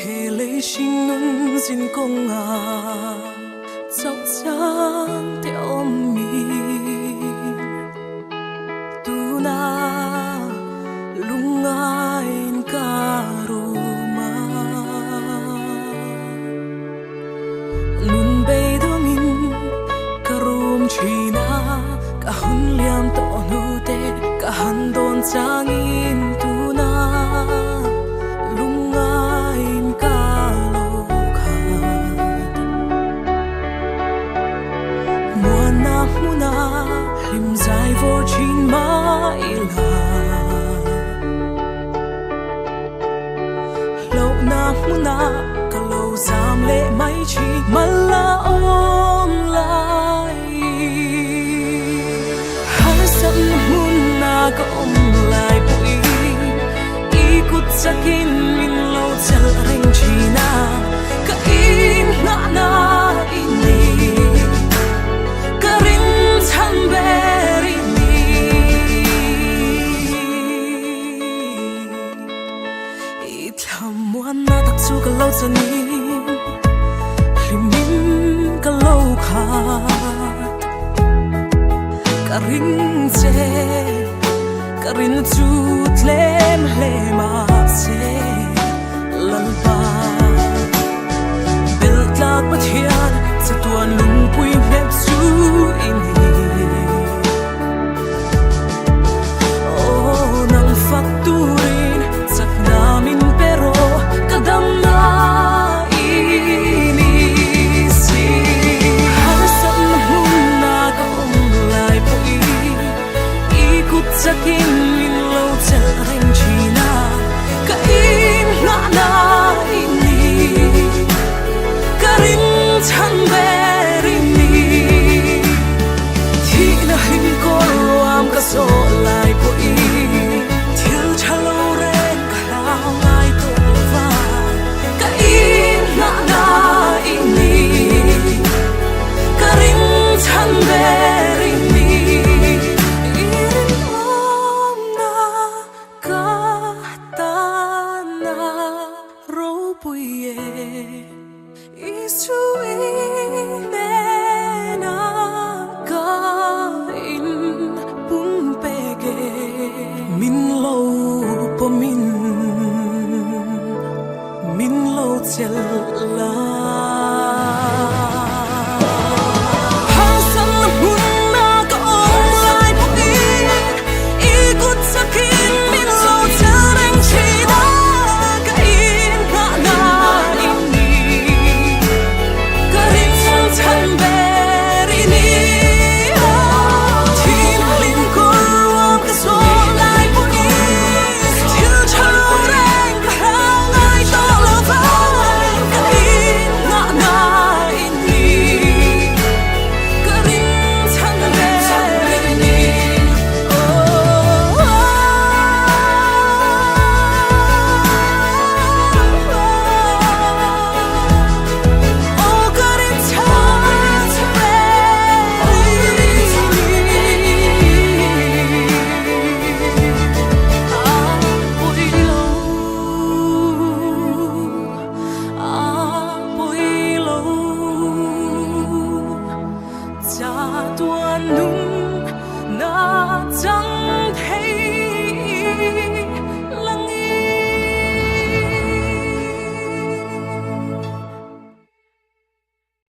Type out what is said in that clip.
thể lấy xin nun xin công dọc dáng theo mình tu na lungain karuma nun bay dongin karum china kahun liam to nu te kahan don changin tu na lungain kalokhan muana muna lim zai vor chin ma ila lo na muna kalo zam le mai chi mala om lai har san muna ka om lai pui ikut sakin min lo chal reng china ka in na ini ka ring chan beri ni itlam muan na tak chu ka lo chani limin ka lo khat ka ring che ka rin chut lem hlema se lalpa bel tlak pathian chatuan lungpui mep su ini oh nang fakturin sak namin pero kadam na ini si hasan muna ka umlay pui ikut sakin min lo chal reng china ka in na ini ka ring chan beri ni thi na hin ko ram ka so lai pui thil chalo reng ka lao ngai to va ka in na ini ka ring chan beri ni min lo chel la tuan